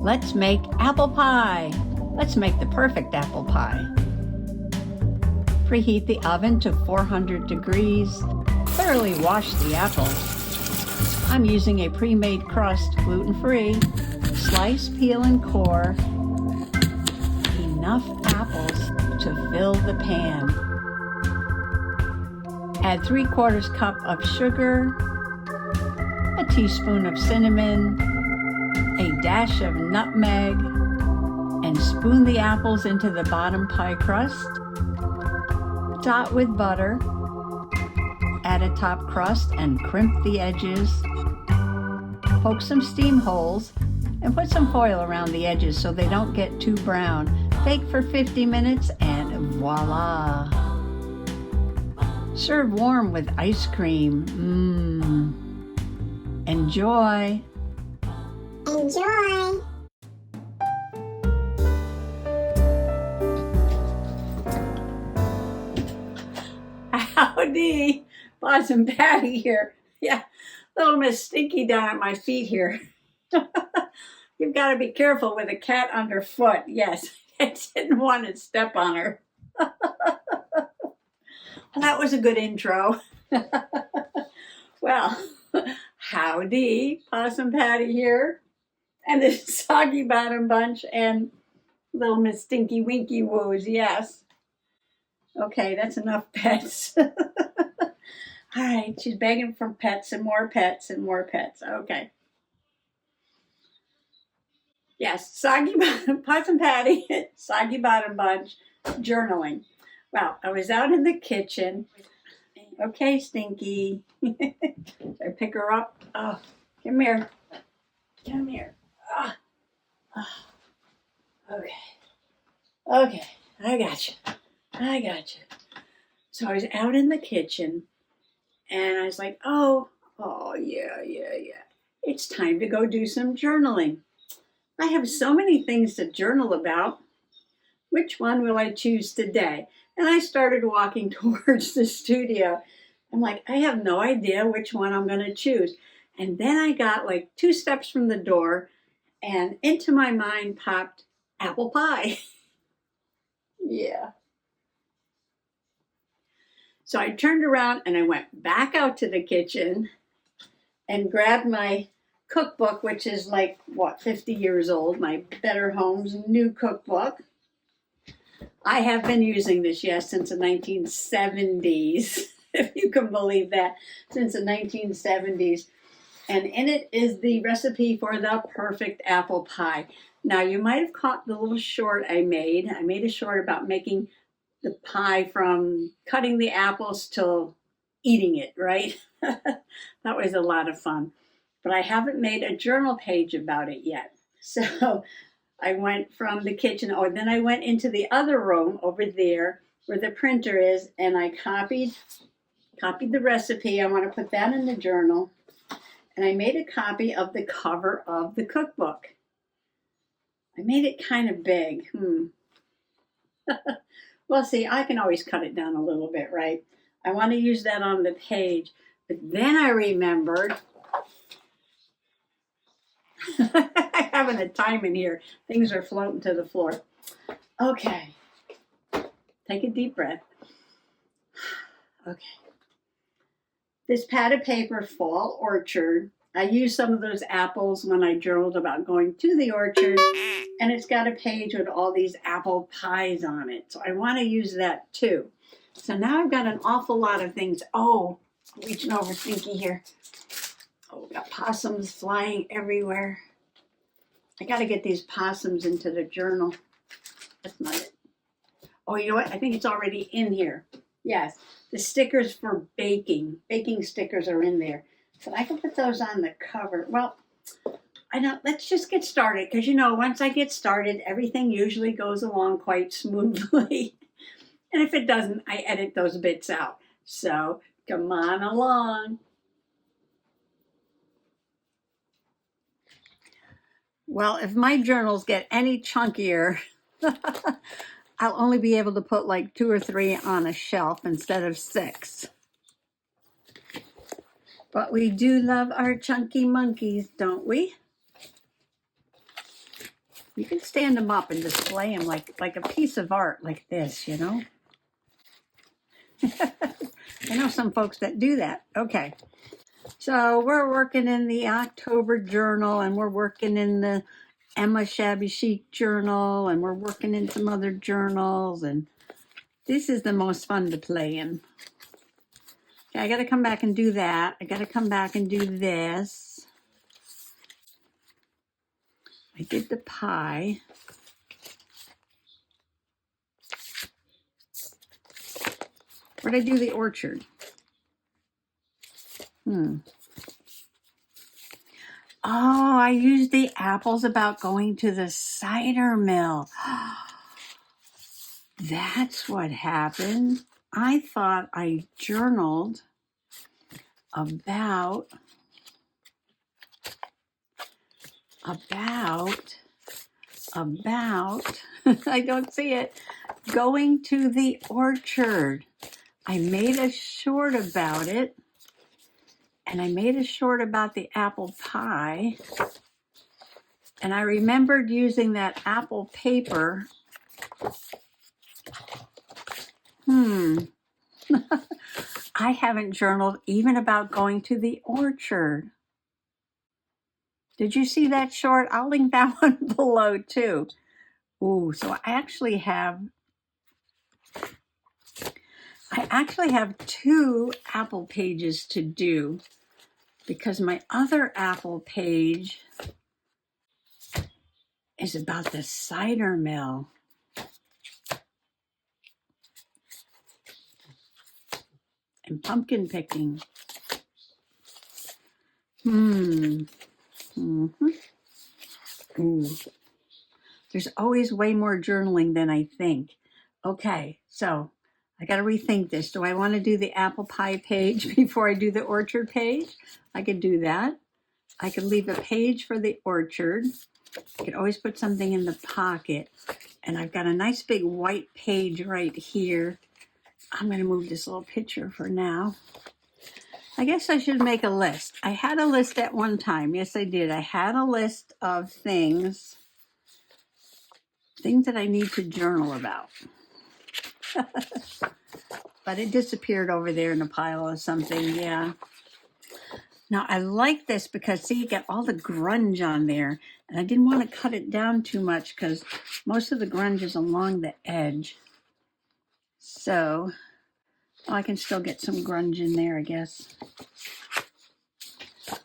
Let's make apple pie. Let's make the perfect apple pie. Preheat the oven to 400 degrees. Thoroughly wash the apples. I'm using a pre-made crust, gluten-free. Slice, peel, and core. Enough apples to fill the pan. Add 3/4 cup of sugar, a teaspoon of cinnamon, a dash of nutmeg, and spoon the apples into the bottom pie crust. Dot with butter. Add a top crust and crimp the edges. Poke some steam holes and put some foil around the edges so they don't get too brown. Bake for 50 minutes and voila! Serve warm with ice cream. Enjoy! Enjoy! Howdy! Possum Patty here. Yeah, little Miss Stinky down at my feet here. You've got to be careful with a cat underfoot. Yes, I didn't want to step on her. Well, that was a good intro. Well, howdy, Possum Patty here. And the Soggy Bottom Bunch and little Miss Stinky Winky Woos, yes. Okay, that's enough pets. All right, she's begging for pets and more pets and more pets. Okay. Yes, Soggy Bottom, Possum Patty, Soggy Bottom Bunch, journaling. Well, I was out in the kitchen. Okay, Stinky. I pick her up. Oh, come here. Come here. Okay. Okay, I got you. So I was out in the kitchen and I was like, oh, yeah. It's time to go do some journaling. I have so many things to journal about. Which one will I choose today? And I started walking towards the studio. I'm like, I have no idea which one I'm going to choose. And then I got like 2 steps from the door and into my mind popped apple pie. Yeah. So I turned around and I went back out to the kitchen and grabbed my cookbook, which is like, 50 years old, my Better Homes new cookbook. I have been using this, yes, since the 1970s, if you can believe that, since the 1970s. And in it is the recipe for the perfect apple pie. Now, you might have caught the little short I made. I made a short about making the pie from cutting the apples till eating it, right? That was a lot of fun. But I haven't made a journal page about it yet. So I went from the kitchen, then I went into the other room over there where the printer is, and I copied the recipe. I want to put that in the journal. And I made a copy of the cover of the cookbook. I made it kind of big. Well, see, I can always cut it down a little bit, right? I want to use that on the page. But then I remembered I'm having a time in here. Things are floating to the floor. Okay. Take a deep breath. Okay. This pad of paper, Fall Orchard. I used some of those apples when I journaled about going to the orchard, and it's got a page with all these apple pies on it. So I want to use that too. So now I've got an awful lot of things. Oh, reaching over Stinky here. Oh, we got possums flying everywhere. I got to get these possums into the journal. That's not it. Oh, you know what? I think it's already in here. Yes, the stickers for baking. Baking stickers are in there. But I can put those on the cover. Well, let's just get started. Because, once I get started, everything usually goes along quite smoothly. And if it doesn't, I edit those bits out. So, come on along. Well, if my journals get any chunkier, I'll only be able to put like 2 or 3 on a shelf instead of 6. But we do love our chunky monkeys, don't we? You can stand them up and display them like a piece of art like this, you know? I know some folks that do that. Okay. So we're working in the October journal, and we're working in the Emma Shabby Chic journal, and we're working in some other journals, and this is the most fun to play in. Okay, I got to come back and do that. I got to come back and do this. I did the pie. Where'd I do the orchard? Oh, I used the apples about going to the cider mill. That's what happened. I thought I journaled about I don't see it, going to the orchard. I made a short about it, and I made a short about the apple pie, and I remembered using that apple paper. I haven't journaled even about going to the orchard. Did you see that short? I'll link that one below too. Ooh, so I actually have 2 apple pages to do, because my other apple page is about the cider mill. And pumpkin picking. Ooh. There's always way more journaling than I think. Okay, so I got to rethink this. Do I want to do the apple pie page before I do the orchard page? I could do that. I could leave a page for the orchard. I could always put something in the pocket. And I've got a nice big white page right here. I'm going to move this little picture for now. I guess I should make a list. I had a list at one time. Yes, I did. I had a list of things that I need to journal about. But it disappeared over there in a pile of something, yeah. Now, I like this because, see, you got all the grunge on there. And I didn't want to cut it down too much because most of the grunge is along the edge. So, I can still get some grunge in there, I guess.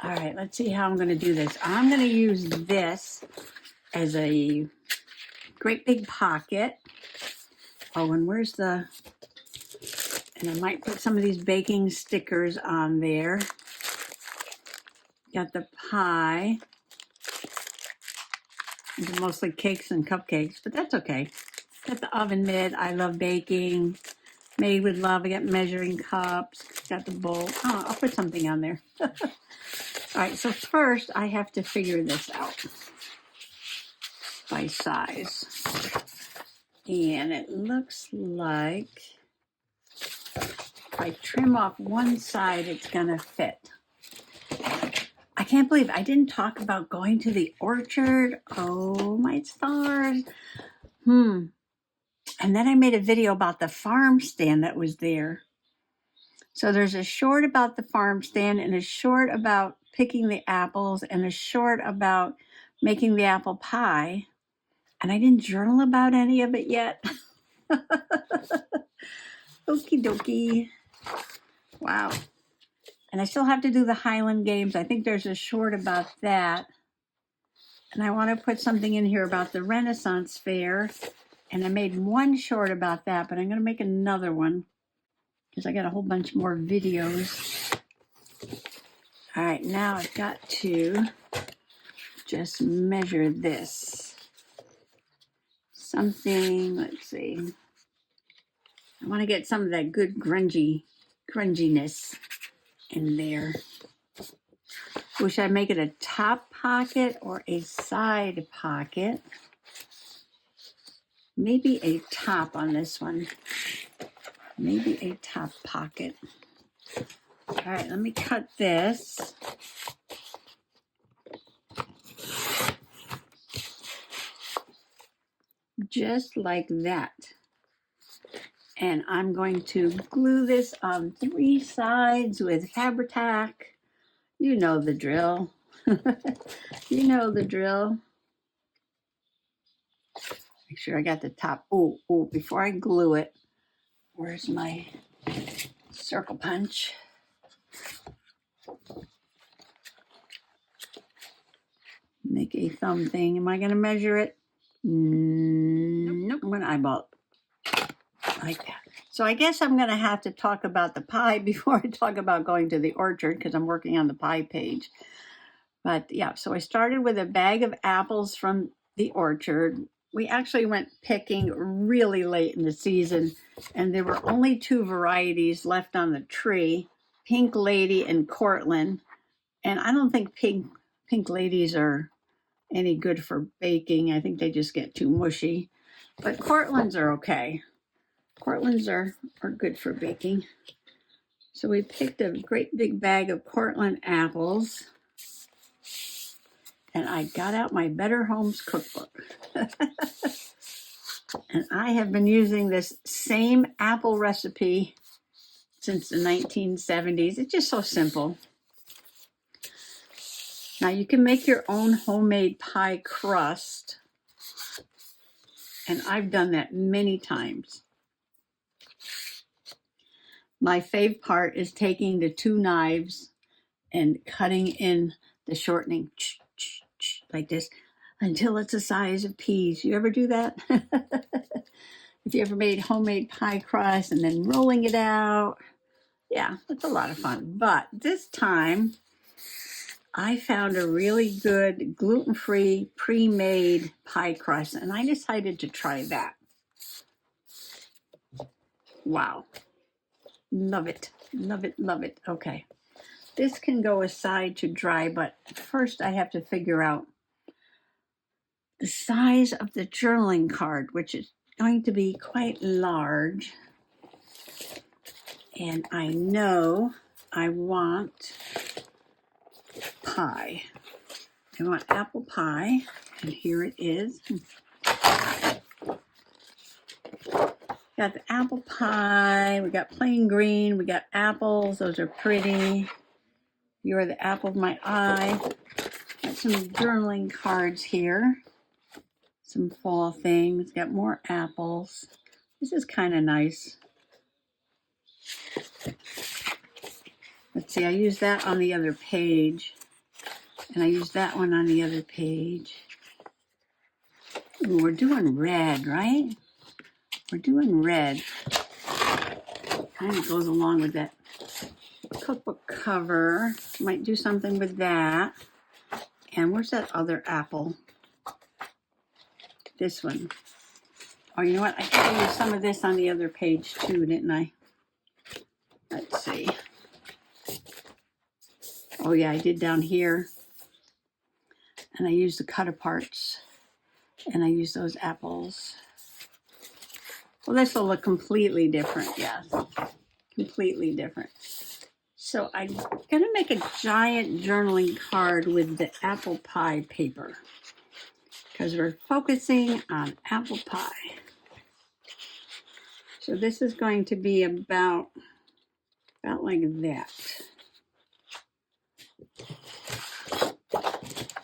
All right, let's see how I'm going to do this. I'm going to use this as a great big pocket. Oh, and and I might put some of these baking stickers on there. Got the pie. These are mostly cakes and cupcakes, but that's okay. Got the oven mitt. I love baking. Made with love. I got measuring cups. Got the bowl. Oh, I'll put something on there. All right, so first I have to figure this out by size. And it looks like if I trim off one side, it's gonna fit. I can't believe I didn't talk about going to the orchard. Oh my stars. And then I made a video about the farm stand that was there. So there's a short about the farm stand, and a short about picking the apples, and a short about making the apple pie. And I didn't journal about any of it yet. Okie dokie. Wow. And I still have to do the Highland Games. I think there's a short about that. And I want to put something in here about the Renaissance Fair. And I made one short about that, but I'm going to make another one because I got a whole bunch more videos. All right, now I've got to just measure this. Something, let's see. I want to get some of that good grunginess in there. Should I make it a top pocket or a side pocket? Maybe a top on this one. Maybe a top pocket. All right, let me cut this. just like that. And I'm going to glue this on 3 sides with Fabri-Tac. You know the drill. You know the drill. Make sure I got the top. Oh, before I glue it, where's my circle punch? Make a thumb thing. Am I going to measure it? Nope. I'm going to eyeball it like that. So I guess I'm going to have to talk about the pie before I talk about going to the orchard, because I'm working on the pie page. But yeah, so I started with a bag of apples from the orchard. We actually went picking really late in the season, and there were only 2 varieties left on the tree, Pink Lady and Cortland. And I don't think pink ladies are any good for baking. I think they just get too mushy. But Cortlands are okay. Cortlands are good for baking. So we picked a great big bag of Cortland apples. And I got out my Better Homes cookbook. And I have been using this same apple recipe since the 1970s. It's just so simple. Now you can make your own homemade pie crust. And I've done that many times. My fave part is taking the 2 knives and cutting in the shortening like this until it's the size of peas. You ever do that? If you ever made homemade pie crust and then rolling it out, yeah, it's a lot of fun. But this time, I found a really good gluten-free pre-made pie crust, and I decided to try that. Wow. Love it. Love it. Love it. Okay. This can go aside to dry, but first I have to figure out the size of the journaling card, which is going to be quite large. And I know I want pie. I want apple pie, and here it is. Got the apple pie, we got plain green, we got apples, those are pretty. You are the apple of my eye. Got some journaling cards here. Some fall things, got more apples. This is kind of nice. Let's see, I used that on the other page. And I used that one on the other page. Ooh, we're doing red, right? We're doing red. Kind of goes along with that cookbook cover. Might do something with that. And where's that other apple? This one. Oh, you know what? I think I used some of this on the other page too, didn't I? Let's see. Oh yeah, I did down here. And I used the cut aparts. And I used those apples. Well, this will look completely different, yes. Completely different. So I'm going to make a giant journaling card with the apple pie paper because we're focusing on apple pie. So this is going to be about like that.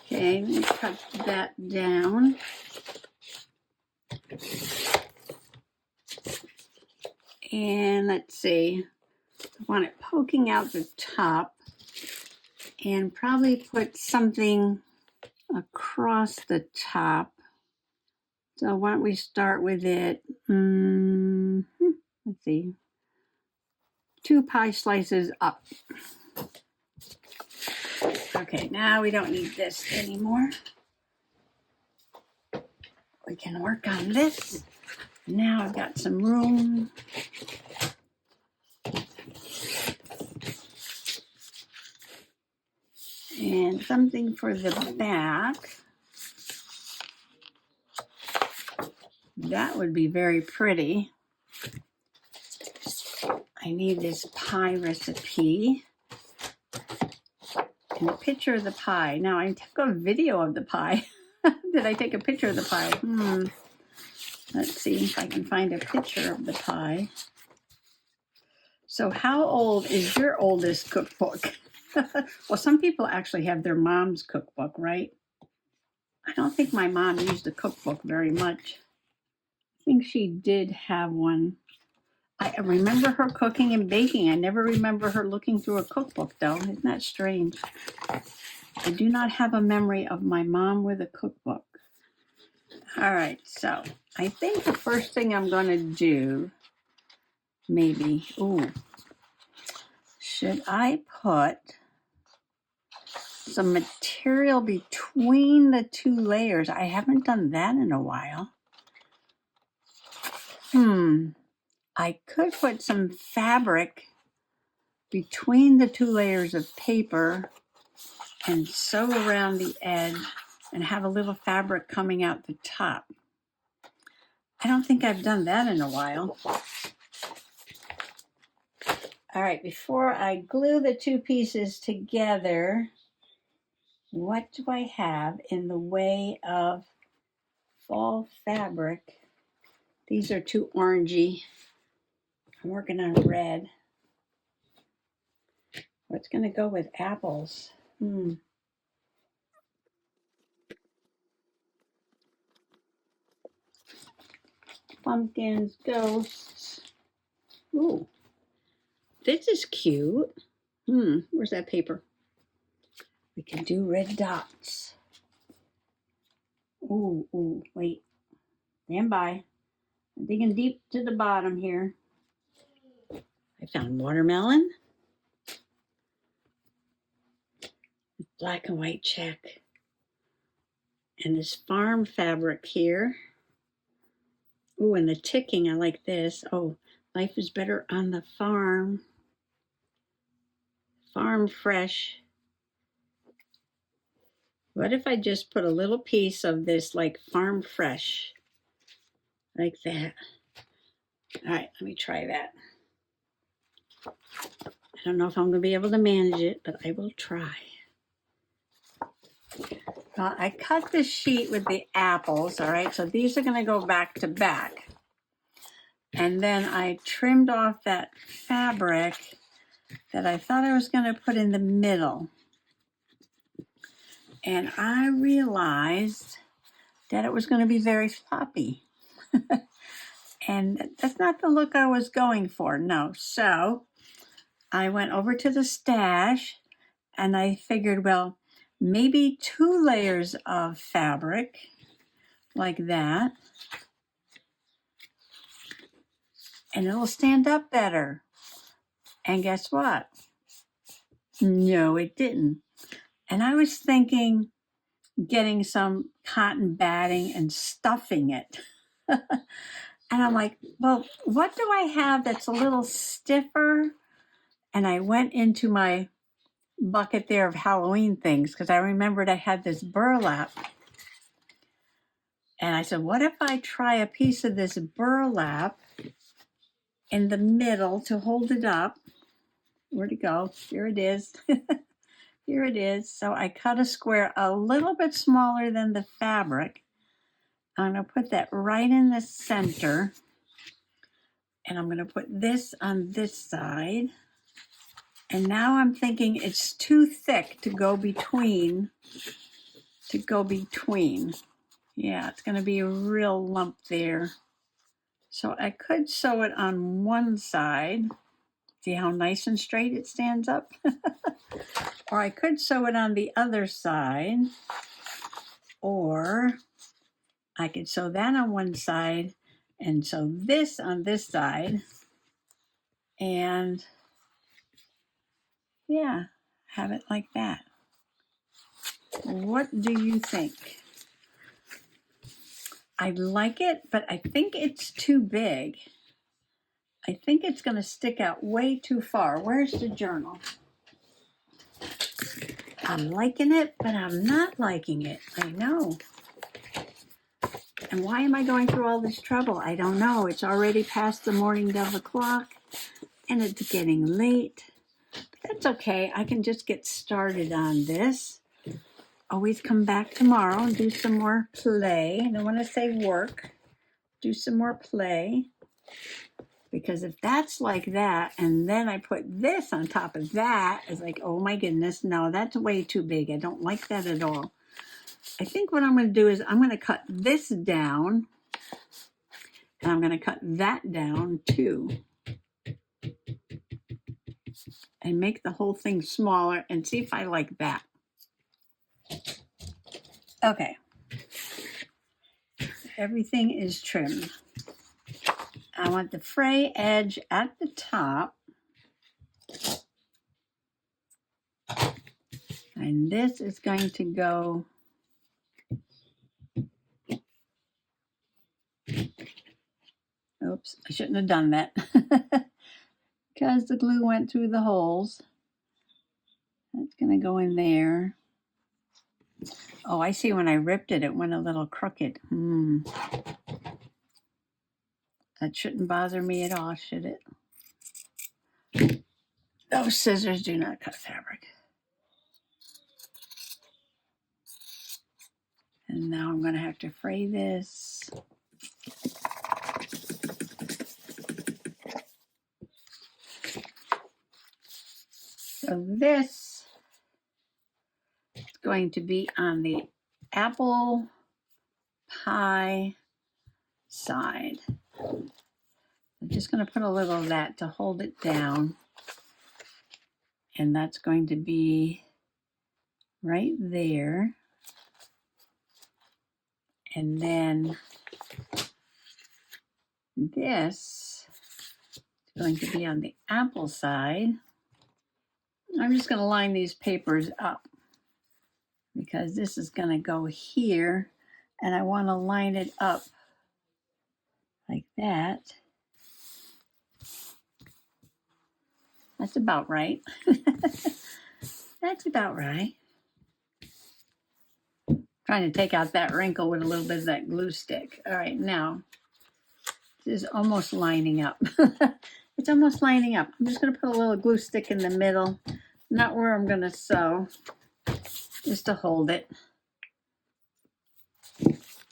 Okay, let me cut that down. And let's see, I want it poking out the top and probably put something across the top. So why don't we start with it? Let's see, 2 pie slices up. Okay, now we don't need this anymore. We can work on this. Now I've got some room. And something for the back. That would be very pretty. I need this pie recipe. And a picture of the pie. Now I took a video of the pie. Did I take a picture of the pie? Let's see if I can find a picture of the pie. So how old is your oldest cookbook? Well, some people actually have their mom's cookbook, right? I don't think my mom used a cookbook very much. I think she did have one. I remember her cooking and baking. I never remember her looking through a cookbook, though. Isn't that strange? I do not have a memory of my mom with a cookbook. All right, so I think the first thing I'm going to do, maybe, should I put some material between the two layers? I haven't done that in a while. I could put some fabric between the two layers of paper and sew around the edge and have a little fabric coming out the top. I don't think I've done that in a while. All right, before I glue the two pieces together, what do I have in the way of fall fabric? These are too orangey. I'm working on red. What's going to go with apples? Pumpkins, ghosts. Ooh, this is cute. Where's that paper? We can do red dots. Ooh, wait. Stand by. I'm digging deep to the bottom here. I found watermelon. Black and white check. And this farm fabric here. Ooh, and the ticking, I like this. Oh, life is better on the farm. Farm fresh. What if I just put a little piece of this like farm fresh? Like that. All right, let me try that. I don't know if I'm going to be able to manage it, but I will try. I cut the sheet with the apples, all right? So these are going to go back to back. And then I trimmed off that fabric that I thought I was going to put in the middle. And I realized that it was going to be very floppy. And that's not the look I was going for, no. So I went over to the stash and I figured, well, maybe 2 layers of fabric like that. And it'll stand up better. And guess what? No, it didn't. And I was thinking getting some cotton batting and stuffing it. And I'm like, well, what do I have that's a little stiffer? And I went into my bucket there of Halloween things because I remembered I had this burlap. And I said, what if I try a piece of this burlap in the middle to hold it up? Where'd it go? Here it is. Here it is. So I cut a square a little bit smaller than the fabric. I'm going to put that right in the center. And I'm going to put this on this side. And now I'm thinking it's too thick to go between. Yeah, it's going to be a real lump there. So I could sew it on one side. See how nice and straight it stands up? Or I could sew it on the other side. Or I could sew that on one side and sew this on this side. And yeah, have it like that. What do you think? I like it, but I think it's too big. I think it's going to stick out way too far. Where's the journal? I'm liking it, but I'm not liking it. I know. And why am I going through all this trouble? I don't know. It's already past the morning of the clock, and it's getting late. But that's okay. I can just get started on this. Always come back tomorrow and do some more play. I don't want to say work. do some more play. Because if that's like that, and then I put this on top of that, it's like, oh my goodness, no, that's way too big. I don't like that at all. I think what I'm going to do is I'm going to cut this down, and I'm going to cut that down too. And make the whole thing smaller and see if I like that. Okay. Everything is trimmed. I want the fray edge at the top. And this is going to go oops, I shouldn't have done that because the glue went through the holes. That's going to go in there. Oh, I see when I ripped it, it went a little crooked. That shouldn't bother me at all, should it? Those scissors do not cut fabric. And now I'm going to have to fray this. So this is going to be on the apple pie side. I'm just going to put a little of that to hold it down. And that's going to be right there. And then this is going to be on the apple side. I'm just going to line these papers up because this is going to go here. And I want to line it up like that. That's about right. That's about right. Trying to take out that wrinkle with a little bit of that glue stick. All right, now this is almost lining up. It's almost lining up. I'm just going to put a little glue stick in the middle, not where I'm going to sew, just to hold it.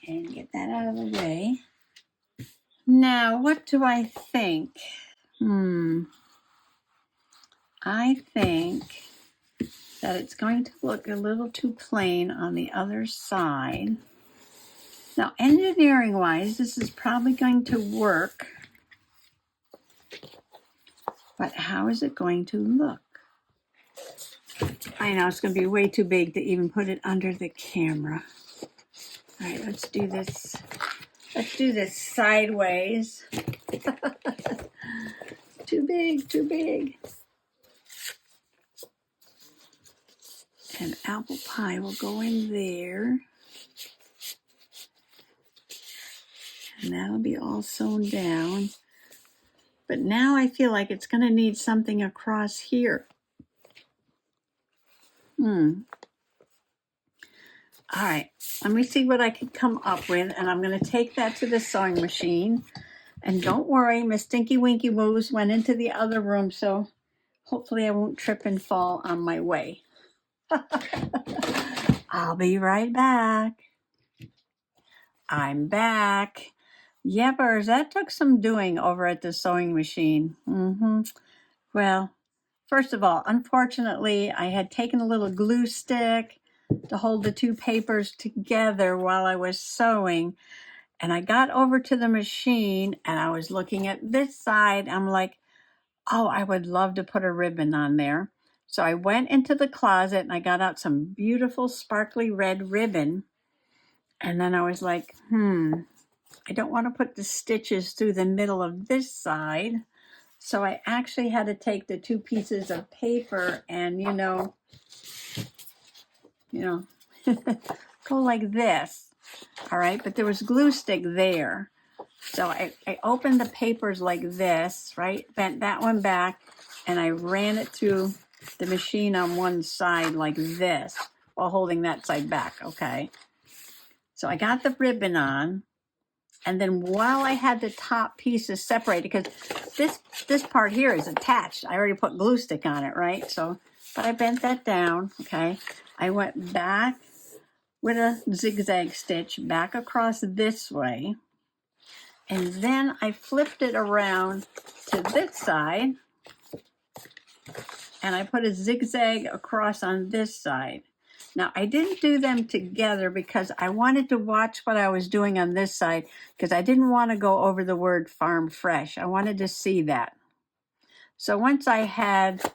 And get that out of the way. Now, what do I think? I think that it's going to look a little too plain on the other side. Now, engineering-wise, this is probably going to work. But how is it going to look? I know it's going to be way too big to even put it under the camera. All right, let's do this. Let's do this sideways. Too big, too big. And apple pie will go in there. And that'll be all sewn down. But now I feel like it's going to need something across here. All right, let me see what I can come up with. And I'm going to take that to the sewing machine. And don't worry, Miss Stinky Winky Woos went into the other room, so hopefully I won't trip and fall on my way. I'll be right back. I'm back. Yepers, that took some doing over at the sewing machine. Well, first of all, unfortunately, I had taken a little glue stick to hold the two papers together while I was sewing. And I got over to the machine and I was looking at this side. I'm like, oh, I would love to put a ribbon on there. So I went into the closet and I got out some beautiful sparkly red ribbon. And then I was like, I don't want to put the stitches through the middle of this side. So I actually had to take the two pieces of paper and, go like this. All right, but there was glue stick there. So I opened the papers like this, right? Bent that one back, and I ran it through the machine on one side like this while holding that side back, okay? So I got the ribbon on, and then while I had the top pieces separated, because this part here is attached. I already put glue stick on it, right? But I bent that down, okay? I went back with a zigzag stitch back across this way. And then I flipped it around to this side, and I put a zigzag across on this side. Now, I didn't do them together because I wanted to watch what I was doing on this side because I didn't want to go over the word farm fresh. I wanted to see that. So once I had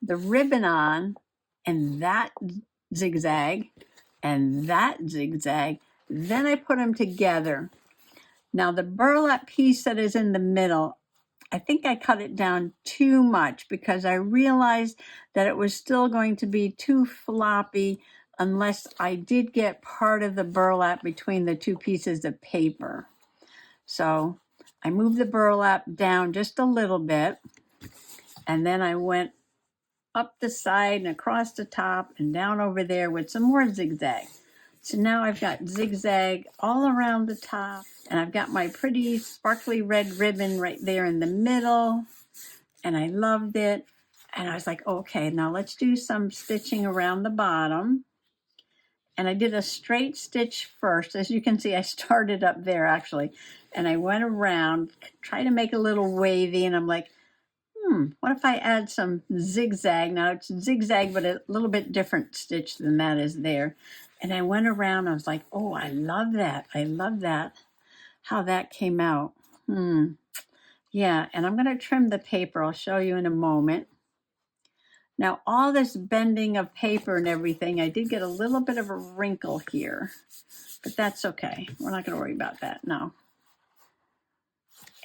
the ribbon on and that zigzag and that zigzag, then I put them together. Now the burlap piece that is in the middle, I think I cut it down too much because I realized that it was still going to be too floppy unless I did get part of the burlap between the two pieces of paper. So I moved the burlap down just a little bit, and then I went up the side and across the top and down over there with some more zigzag. So now I've got zigzag all around the top, and I've got my pretty sparkly red ribbon right there in the middle, and I loved it. And I was like, okay, now let's do some stitching around the bottom. And I did a straight stitch first. As you can see, I started up there actually, and I went around, try to make a little wavy, and I'm like, what if I add some zigzag? Now it's zigzag, but a little bit different stitch than that is there. And I went around, I was like, oh, I love that. I love that, how that came out. Yeah, and I'm gonna trim the paper. I'll show you in a moment. Now, all this bending of paper and everything, I did get a little bit of a wrinkle here, but that's okay. We're not gonna worry about that now.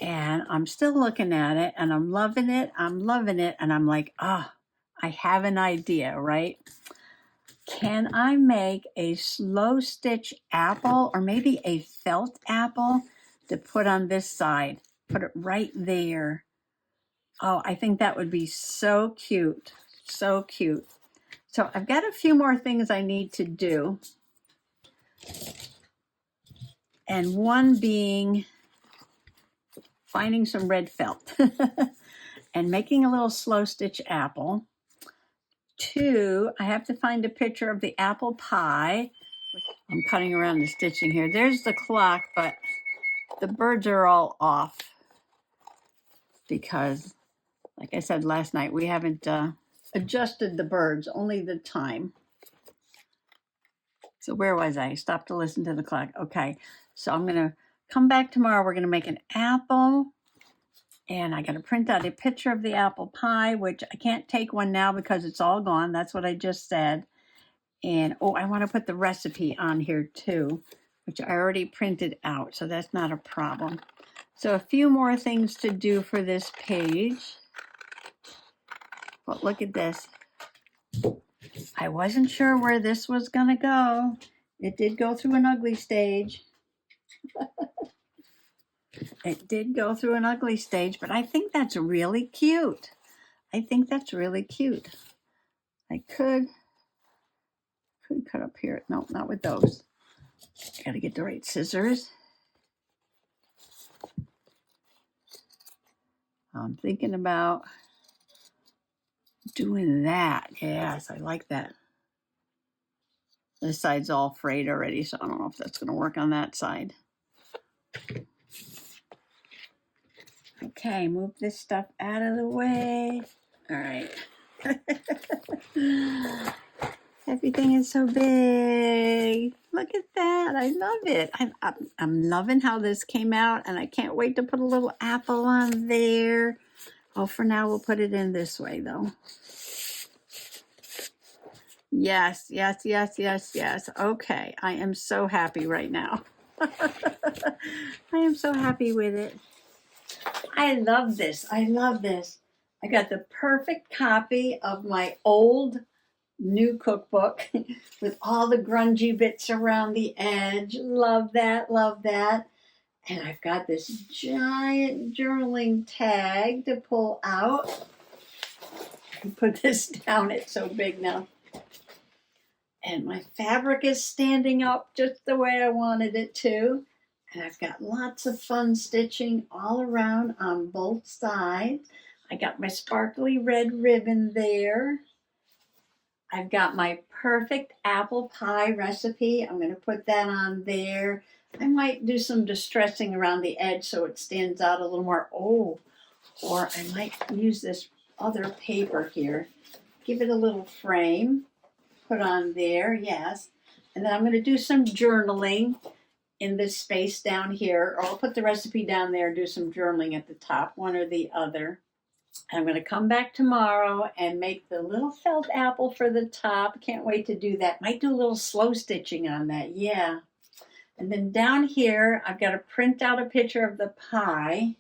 And I'm still looking at it and I'm loving it. And I'm like, I have an idea, right? Can I make a slow stitch apple or maybe a felt apple to put on this side? Put it right there. Oh, I think that would be so cute. So cute. So I've got a few more things I need to do. And one being finding some red felt and making a little slow stitch apple. 2, I have to find a picture of the apple pie. I'm cutting around the stitching here. There's the clock, but the birds are all off because, like I said last night, we haven't adjusted the birds, only the time. So where was I? Stopped to listen to the clock. Okay, so I'm going to come back tomorrow. We're going to make an apple. And I got to print out a picture of the apple pie, which I can't take one now because it's all gone. That's what I just said. And, I want to put the recipe on here too, which I already printed out. So that's not a problem. So a few more things to do for this page. But look at this. I wasn't sure where this was going to go. It did go through an ugly stage. It did go through an ugly stage, but I think that's really cute. I think that's really cute. I could cut up here. No, not with those. Got to get the right scissors. I'm thinking about doing that. Yes, I like that. This side's all frayed already, so I don't know if that's going to work on that side. Okay, move this stuff out of the way. All right. Everything is so big. Look at that. I love it. I'm loving how this came out, and I can't wait to put a little apple on there. Oh, for now, we'll put it in this way, though. Yes, yes, yes, yes, yes. Okay, I am so happy right now. I am so happy with it. I love this. I love this. I got the perfect copy of my old new cookbook with all the grungy bits around the edge. Love that, love that. And I've got this giant journaling tag to pull out. Put this down, it's so big now. And my fabric is standing up just the way I wanted it to. And I've got lots of fun stitching all around on both sides. I got my sparkly red ribbon there. I've got my perfect apple pie recipe. I'm going to put that on there. I might do some distressing around the edge so it stands out a little more. Oh, or I might use this other paper here. Give it a little frame. Put on there, yes. And then I'm going to do some journaling in this space down here. Or I'll put the recipe down there and do some journaling at the top, one or the other. I'm going to come back tomorrow and make the little felt apple for the top. Can't wait to do that. Might do a little slow stitching on that, yeah. And then down here, I've got to print out a picture of the pie.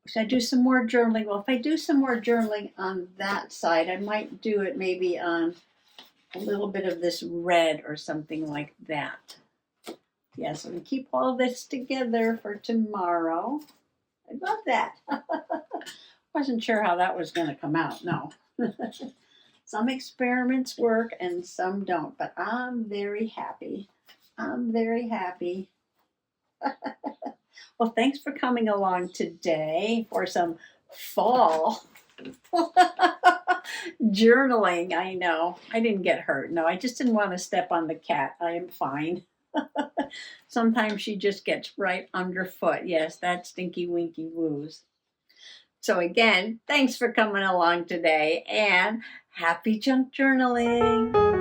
Should I do some more journaling? Well, if I do some more journaling on that side, I might do it maybe on a little bit of this red or something like that. Yes, I'm going to keep all this together for tomorrow. I love that. Wasn't sure how that was going to come out, no. Some experiments work and some don't, but I'm very happy. I'm very happy. Well, thanks for coming along today for some fall journaling. I know. I didn't get hurt. No, I just didn't want to step on the cat. I am fine. Sometimes she just gets right underfoot. Yes, that stinky winky woos. So again, thanks for coming along today and happy junk journaling.